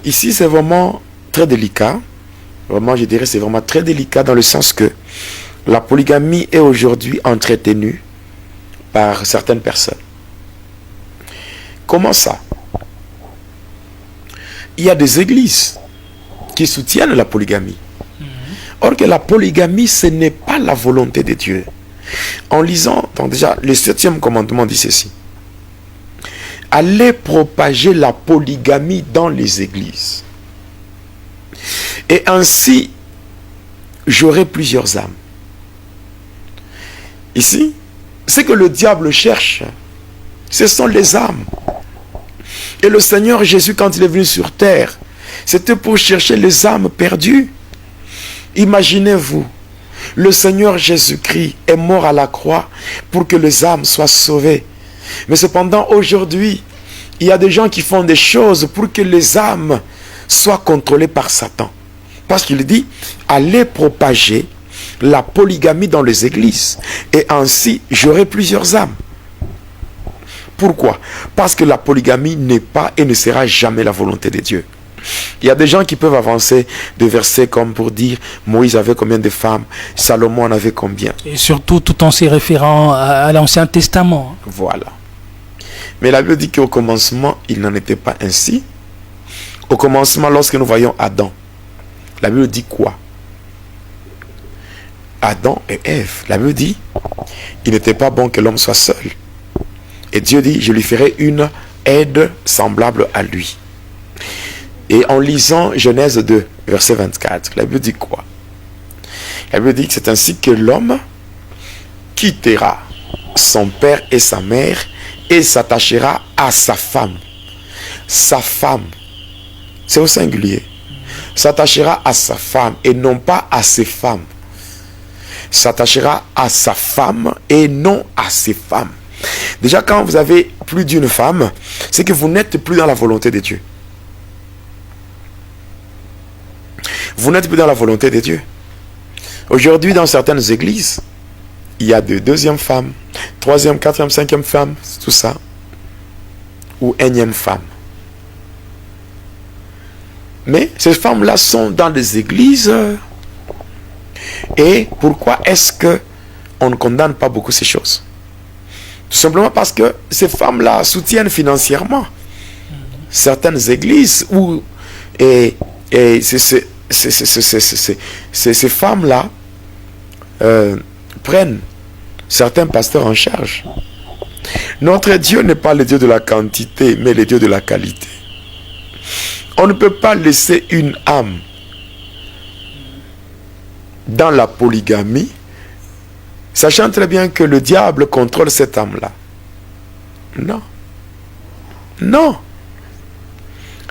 Ici, c'est vraiment très délicat. Vraiment, je dirais c'est vraiment très délicat dans le sens que la polygamie est aujourd'hui entretenue par certaines personnes. Comment ça? Il y a des églises qui soutiennent la polygamie. Or que la polygamie, ce n'est pas la volonté de Dieu. En lisant, donc déjà, le 7e commandement dit ceci. Allez propager la polygamie dans les églises. Et ainsi, j'aurai plusieurs âmes. Ici, ce que le diable cherche, ce sont les âmes. Et le Seigneur Jésus, quand il est venu sur terre, c'était pour chercher les âmes perdues. Imaginez-vous, le Seigneur Jésus-Christ est mort à la croix pour que les âmes soient sauvées. Mais cependant, aujourd'hui, il y a des gens qui font des choses pour que les âmes soient contrôlées par Satan. Parce qu'il dit, allez propager la polygamie dans les églises. Et ainsi, j'aurai plusieurs âmes. Pourquoi? Parce que la polygamie n'est pas et ne sera jamais la volonté de Dieu. Il y a des gens qui peuvent avancer des versets comme pour dire Moïse avait combien de femmes, Salomon en avait combien. Et surtout tout en se référant à l'Ancien Testament. Voilà. Mais la Bible dit qu'au commencement, il n'en était pas ainsi. Au commencement, lorsque nous voyons Adam, la Bible dit quoi? Adam et Ève. La Bible dit il n'était pas bon que l'homme soit seul. Et Dieu dit, je lui ferai une aide semblable à lui. Et en lisant Genèse 2, verset 24, la Bible dit quoi? La Bible dit que c'est ainsi que l'homme quittera son père et sa mère et s'attachera à sa femme. Sa femme, c'est au singulier. S'attachera à sa femme et non pas à ses femmes. S'attachera à sa femme et non à ses femmes. Déjà, quand vous avez plus d'une femme, c'est que vous n'êtes plus dans la volonté de Dieu. Vous n'êtes plus dans la volonté de Dieu. Aujourd'hui, dans certaines églises, il y a de deuxième femme, troisième, quatrième, cinquième femme, tout ça. Ou énième femme. Mais ces femmes-là sont dans des églises. Et pourquoi est-ce qu'on ne condamne pas beaucoup ces choses? Tout simplement parce que ces femmes-là soutiennent financièrement certaines églises où ces femmes-là prennent certains pasteurs en charge. Notre Dieu n'est pas le Dieu de la quantité, mais le Dieu de la qualité. On ne peut pas laisser une âme dans la polygamie, sachant très bien que le diable contrôle cette âme-là. Non. Non.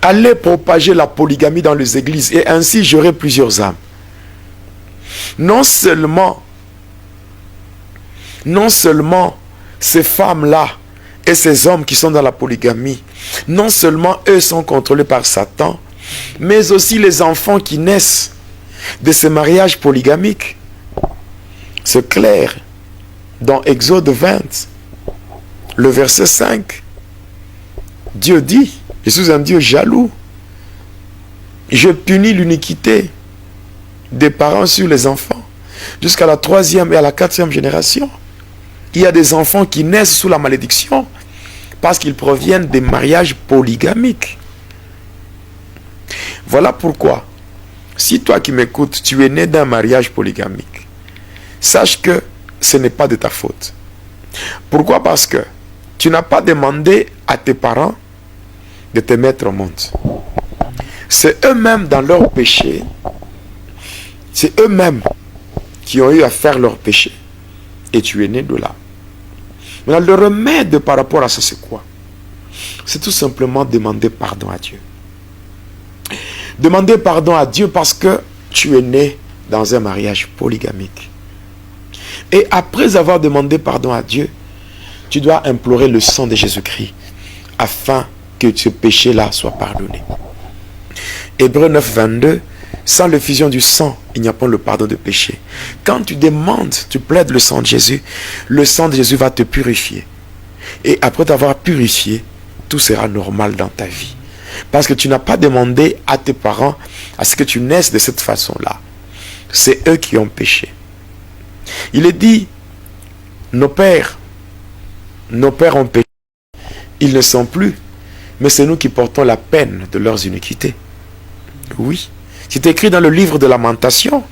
Allez propager la polygamie dans les églises et ainsi j'aurai plusieurs âmes. Non seulement ces femmes-là et ces hommes qui sont dans la polygamie, non seulement eux sont contrôlés par Satan, mais aussi les enfants qui naissent de ces mariages polygamiques. C'est clair dans Exode 20, le verset 5. Dieu dit, je suis un Dieu jaloux. Je punis l'iniquité des parents sur les enfants jusqu'à la 3e et à la 4e génération. Il y a des enfants qui naissent sous la malédiction parce qu'ils proviennent des mariages polygamiques. Voilà pourquoi, si toi qui m'écoutes, tu es né d'un mariage polygamique, sache que ce n'est pas de ta faute. Pourquoi? Parce que tu n'as pas demandé à tes parents de te mettre au monde. C'est eux-mêmes dans leur péché. C'est eux-mêmes qui ont eu à faire leur péché. Et tu es né de là. Maintenant, le remède par rapport à ça, c'est quoi? C'est tout simplement demander pardon à Dieu. Demander pardon à Dieu parce que tu es né dans un mariage polygamique. Et après avoir demandé pardon à Dieu, tu dois implorer le sang de Jésus-Christ afin que ce péché-là soit pardonné. Hébreux 9, 22, sans l'effusion du sang, il n'y a pas le pardon de péché. Quand tu demandes, tu plaides le sang de Jésus va te purifier. Et après t'avoir purifié, tout sera normal dans ta vie. Parce que tu n'as pas demandé à tes parents à ce que tu naisses de cette façon-là. C'est eux qui ont péché. Il est dit, nos pères ont péché. Ils ne sont plus. Mais c'est nous qui portons la peine de leurs iniquités. Oui. C'est écrit dans le livre de Lamentation.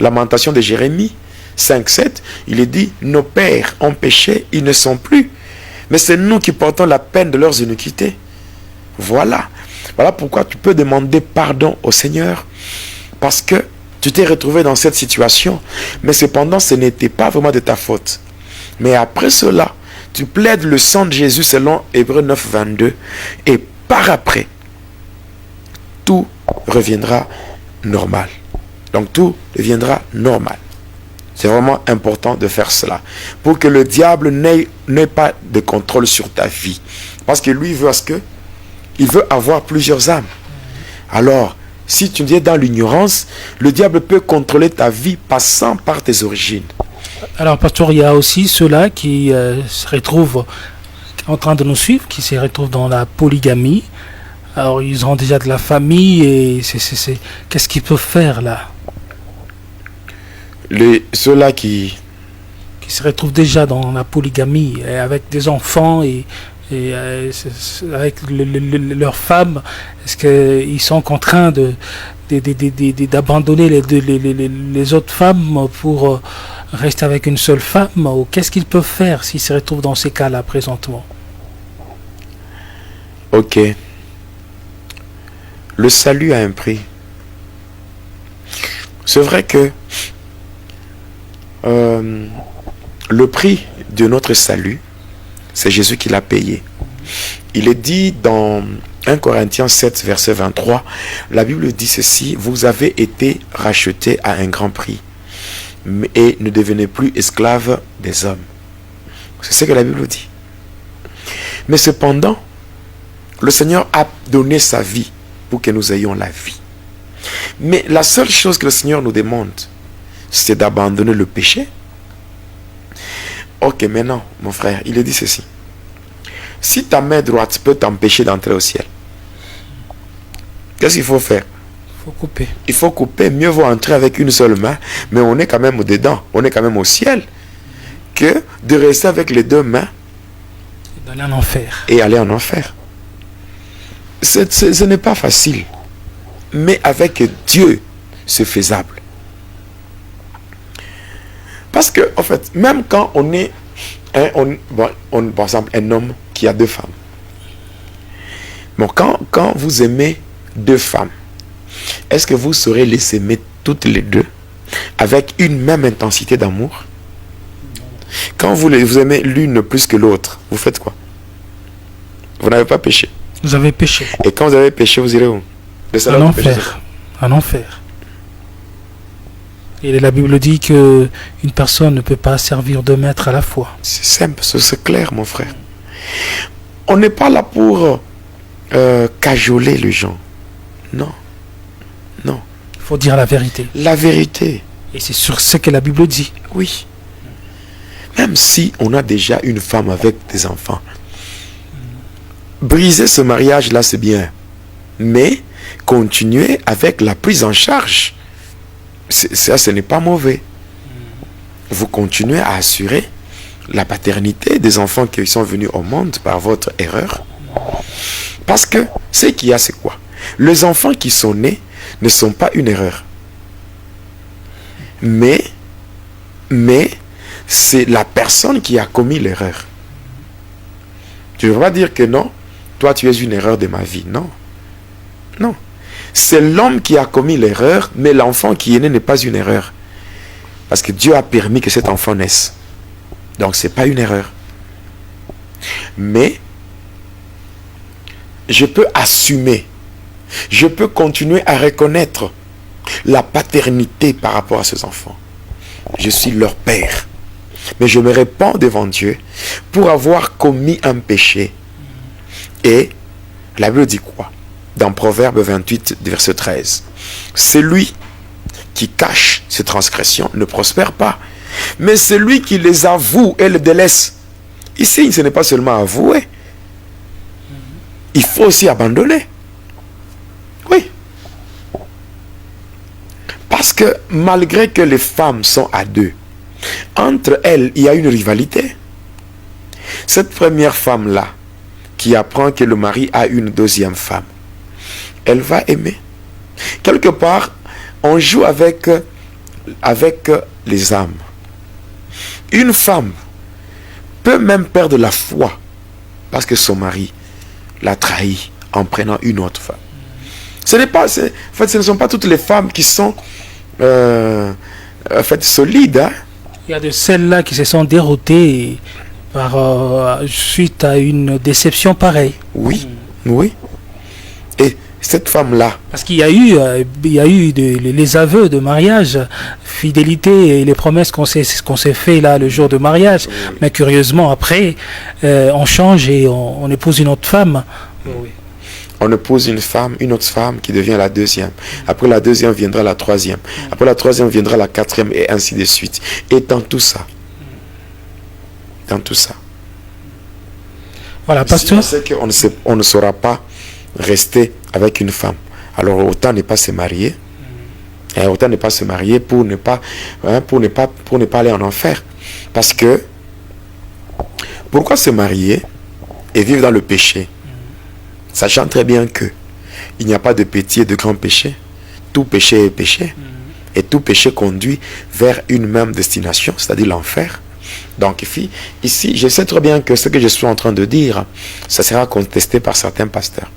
Lamentation de Jérémie 5:7. Il est dit, nos pères ont péché, ils ne sont plus. Mais c'est nous qui portons la peine de leurs iniquités. Voilà. Voilà pourquoi tu peux demander pardon au Seigneur. Parce que tu t'es retrouvé dans cette situation. Mais cependant, ce n'était pas vraiment de ta faute. Mais après cela, tu plaides le sang de Jésus selon Hébreux 9:22. Et par après, tout reviendra normal. Donc tout deviendra normal. C'est vraiment important de faire cela. Pour que le diable n'ait pas de contrôle sur ta vie. Parce que lui veut il veut avoir plusieurs âmes. Alors, si tu es dans l'ignorance, le diable peut contrôler ta vie passant par tes origines. Alors, pasteur, il y a aussi ceux-là qui se retrouvent en train de nous suivre, qui se retrouvent dans la polygamie. Alors, ils ont déjà de la famille et qu'est-ce qu'ils peuvent faire là? Ceux-là qui se retrouvent déjà dans la polygamie avec des enfants et avec leurs femmes, est-ce qu'ils sont contraints d'abandonner les autres femmes pour rester avec une seule femme, ou qu'est-ce qu'ils peuvent faire s'ils se retrouvent dans ces cas-là présentement? Ok. Le salut a un prix. C'est vrai que le prix de notre salut, c'est Jésus qui l'a payé. Il est dit dans 1 Corinthiens 7, verset 23, la Bible dit ceci, vous avez été rachetés à un grand prix et ne devenez plus esclaves des hommes. C'est ce que la Bible dit. Mais cependant, le Seigneur a donné sa vie pour que nous ayons la vie. Mais la seule chose que le Seigneur nous demande, c'est d'abandonner le péché. Ok, maintenant, mon frère, il est dit ceci. Si ta main droite peut t'empêcher d'entrer au ciel, qu'est-ce qu'il faut faire? Il faut couper. Il faut couper. Mieux vaut entrer avec une seule main, mais on est quand même dedans, on est quand même au ciel, que de rester avec les deux mains et d'aller en enfer. Et aller en enfer. Ce n'est pas facile. Mais avec Dieu, c'est faisable. Parce que, en fait, même quand on est, par exemple, un homme qui a deux femmes. Bon, quand vous aimez deux femmes, est-ce que vous saurez les aimer toutes les deux avec une même intensité d'amour? Quand vous aimez l'une plus que l'autre, vous faites quoi? Vous n'avez pas péché. Vous avez péché. Et quand vous avez péché, vous irez où? En enfer. En enfer. Et la Bible dit que une personne ne peut pas servir deux maîtres à la fois. C'est simple, c'est clair, mon frère. On n'est pas là pour cajoler les gens. Non. Non. Il faut dire la vérité. La vérité. Et c'est sur ce que la Bible dit. Oui. Même si on a déjà une femme avec des enfants. Briser ce mariage-là, c'est bien. Mais continuer avec la prise en charge. Ça, ce n'est pas mauvais. Vous continuez à assurer la paternité des enfants qui sont venus au monde par votre erreur. Parce que ce qu'il y a, c'est quoi? Les enfants qui sont nés ne sont pas une erreur. Mais c'est la personne qui a commis l'erreur. Tu ne veux pas dire que non, toi tu es une erreur de ma vie. Non. Non. C'est l'homme qui a commis l'erreur, mais l'enfant qui est né n'est pas une erreur. Parce que Dieu a permis que cet enfant naisse. Donc ce n'est pas une erreur. Mais je peux assumer, je peux continuer à reconnaître la paternité par rapport à ces enfants. Je suis leur père. Mais je me répands devant Dieu pour avoir commis un péché. Et la Bible dit quoi? Dans Proverbe 28, verset 13. Celui qui cache ses transgressions ne prospère pas. Mais celui qui les avoue et les délaisse. Ici, ce n'est pas seulement avouer. Il faut aussi abandonner. Parce que malgré que les femmes sont à deux, entre elles, il y a une rivalité. Cette première femme-là, qui apprend que le mari a une deuxième femme, elle va aimer. Quelque part, on joue avec les âmes. Une femme peut même perdre la foi parce que son mari l'a trahi en prenant une autre femme. Ce ne sont pas toutes les femmes qui sont solides. Hein? Il y a de celles-là qui se sont déroutées suite à une déception pareille. Oui, oui. Et cette femme-là... Parce qu'il y a eu, les aveux de mariage, fidélité et les promesses qu'on s'est fait là le jour de mariage. Oui. Mais curieusement, après, on change et on épouse une autre femme. Oui. On épouse une autre femme qui devient la deuxième. Après la deuxième viendra la troisième. Après la troisième viendra la quatrième et ainsi de suite. Et dans tout ça, voilà, pasteur. Si on sait qu'on ne saura pas rester avec une femme, alors autant ne pas se marier. Autant ne pas se marier pour ne pas aller en enfer. Parce que pourquoi se marier et vivre dans le péché, sachant très bien que il n'y a pas de petit et de grand péché. Tout péché est péché. Et tout péché conduit vers une même destination, c'est-à-dire l'enfer. Donc ici, je sais très bien que ce que je suis en train de dire, ça sera contesté par certains pasteurs.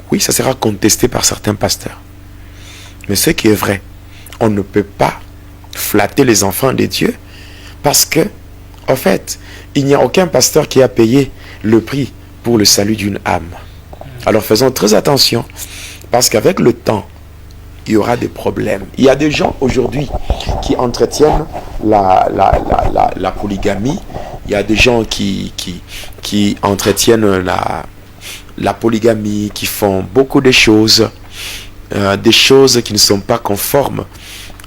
Oui, ça sera contesté par certains pasteurs. Mais ce qui est vrai, on ne peut pas flatter les enfants de Dieu parce que, en fait, il n'y a aucun pasteur qui a payé le prix pour le salut d'une âme. Alors faisons très attention parce qu'avec le temps, il y aura des problèmes. Il y a des gens aujourd'hui qui entretiennent la polygamie. Il y a des gens qui entretiennent la polygamie, qui font beaucoup de choses, des choses qui ne sont pas conformes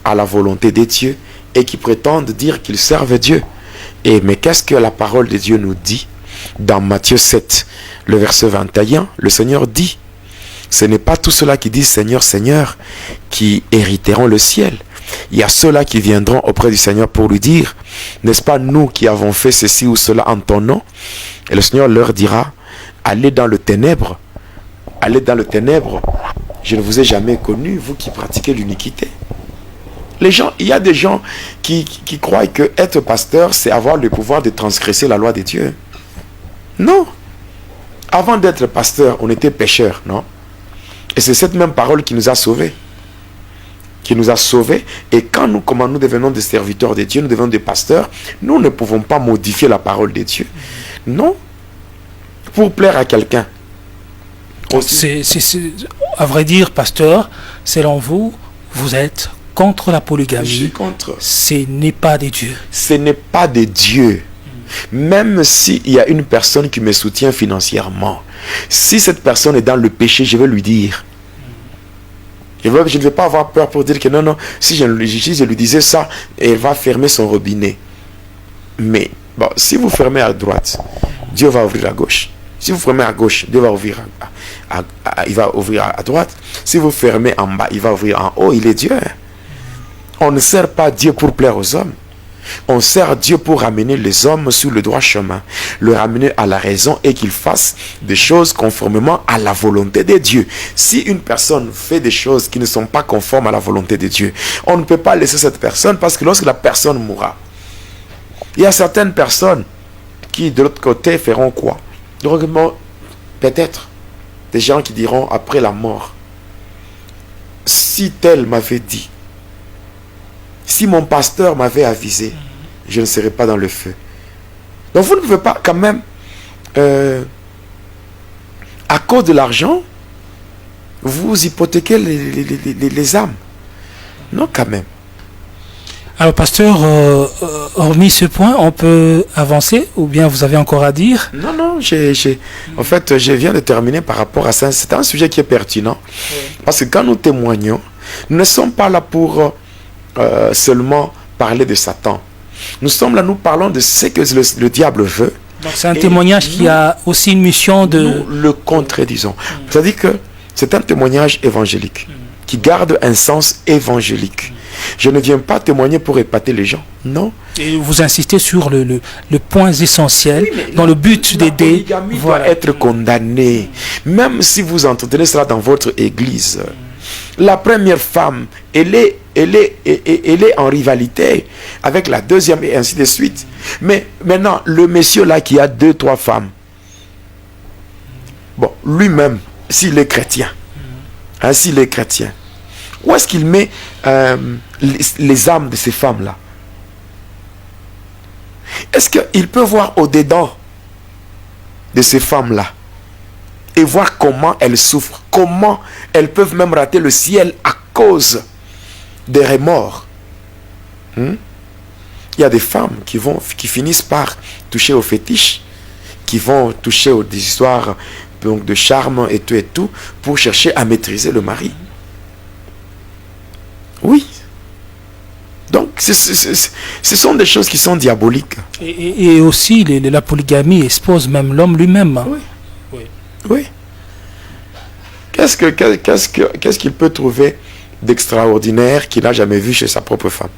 à la volonté de Dieu et qui prétendent dire qu'ils servent Dieu. Mais qu'est-ce que la parole de Dieu nous dit? Dans Matthieu 7, le verset 21, le Seigneur dit: ce n'est pas tous ceux-là qui disent Seigneur, Seigneur, qui hériteront le ciel. Il y a ceux-là qui viendront auprès du Seigneur pour lui dire: n'est-ce pas nous qui avons fait ceci ou cela en ton nom? Et le Seigneur leur dira: allez dans le ténèbre, je ne vous ai jamais connu, vous qui pratiquez l'iniquité. Il y a des gens qui croient que être pasteur, c'est avoir le pouvoir de transgresser la loi de Dieu. Non. Avant d'être pasteur, on était pécheurs, non? Et c'est cette même parole qui nous a sauvés. Et quand nous devenons des serviteurs de Dieu, nous devenons des pasteurs, nous ne pouvons pas modifier la parole de Dieu. Non. Pour plaire à quelqu'un. À vrai dire, pasteur, selon vous, vous êtes contre la polygamie. Je suis contre. Ce n'est pas de Dieu. Ce n'est pas de Dieu. Même s'il y a une personne qui me soutient financièrement, si cette personne est dans le péché, je vais lui dire. Je ne vais pas avoir peur pour dire que non, si je lui disais ça, elle va fermer son robinet. Mais bon, si vous fermez à droite, Dieu va ouvrir à gauche. Si vous fermez à gauche, Dieu va ouvrir il va ouvrir à droite. Si vous fermez en bas, il va ouvrir en haut. Il est Dieu. On ne sert pas Dieu pour plaire aux hommes. On sert Dieu pour ramener les hommes sur le droit chemin, le ramener à la raison et qu'ils fassent des choses conformément à la volonté de Dieu. Si une personne fait des choses qui ne sont pas conformes à la volonté de Dieu, on ne peut pas laisser cette personne parce que lorsque la personne mourra, il y a certaines personnes qui de l'autre côté feront quoi? Peut-être des gens qui diront après la mort: si tel m'avait dit, si mon pasteur m'avait avisé, je ne serais pas dans le feu. Donc vous ne pouvez pas quand même, à cause de l'argent, vous hypothéquez les âmes. Non, quand même. Alors, pasteur, hormis ce point, on peut avancer ou bien vous avez encore à dire? Non, en fait, je viens de terminer par rapport à ça. C'est un sujet qui est pertinent. Oui. Parce que quand nous témoignons, nous ne sommes pas là pour seulement parler de Satan. Nous sommes là, nous parlons de ce que le diable veut. Donc c'est un témoignage qui a aussi une mission de... Nous le contredisons. C'est-à-dire que c'est un témoignage évangélique. qui garde un sens évangélique. Je ne viens pas témoigner pour épater les gens, non. Et vous insistez sur le point essentiel, Oui, dans le but d'aider. La polygamie doit être condamnée, même si vous entretenez cela dans votre église. La première femme, elle est en rivalité avec la deuxième et ainsi de suite. Mais maintenant, le monsieur là qui a 2-3 femmes, bon, lui-même, s'il est chrétien, s'il est chrétien, où est-ce qu'il met les âmes de ces femmes-là? Est-ce qu'il peut voir au-dedans de ces femmes-là et voir comment elles souffrent, comment elles peuvent même rater le ciel à cause des remords? Il y a des femmes qui finissent par toucher aux fétiches, qui vont toucher aux histoires donc, de charme et tout, pour chercher à maîtriser le mari. Oui. Donc, ce sont des choses qui sont diaboliques. Et aussi, la polygamie expose même l'homme lui-même. Oui. Oui. Qu'est-ce qu'il peut trouver d'extraordinaire qu'il n'a jamais vu chez sa propre femme?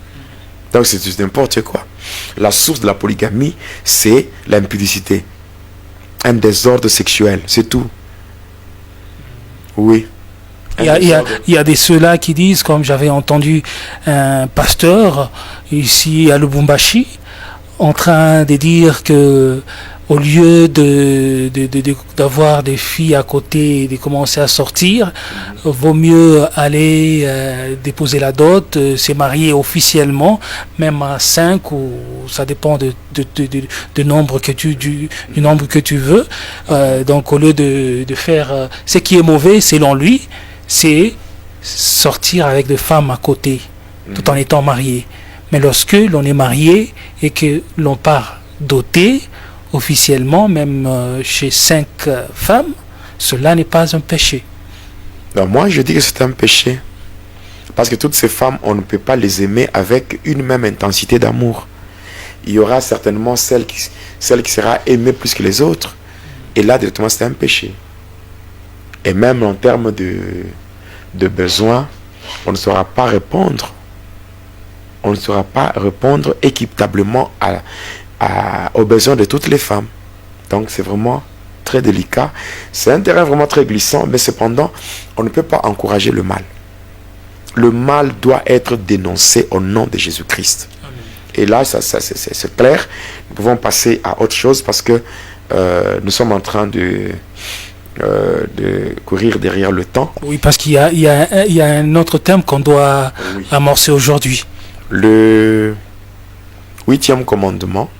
Donc, c'est n'importe quoi. La source de la polygamie, c'est l'impudicité. Un désordre sexuel, c'est tout. Oui. Il y a des ceux-là qui disent, comme j'avais entendu un pasteur ici à Lubumbashi, en train de dire que au lieu d'avoir des filles à côté et de commencer à sortir, vaut mieux aller déposer la dot, se marier officiellement, même à 5 ou ça dépend du nombre que tu veux. Donc au lieu de faire ce qui est mauvais selon lui, c'est sortir avec des femmes à côté, tout en étant marié. Mais lorsque l'on est marié et que l'on part doté, officiellement, même chez 5 femmes, cela n'est pas un péché. Donc moi, je dis que c'est un péché. Parce que toutes ces femmes, on ne peut pas les aimer avec une même intensité d'amour. Il y aura certainement celle qui sera aimée plus que les autres. Et là, directement, c'est un péché. Et même en termes de besoins, on ne saura pas répondre. On ne saura pas répondre équitablement aux besoins de toutes les femmes. Donc c'est vraiment très délicat. C'est un terrain vraiment très glissant, mais cependant, on ne peut pas encourager le mal. Le mal doit être dénoncé au nom de Jésus-Christ. Et là, c'est clair. Nous pouvons passer à autre chose parce que nous sommes en train de courir derrière le temps. Oui, parce qu'il y a un autre thème qu'on doit amorcer aujourd'hui. Le 8e commandement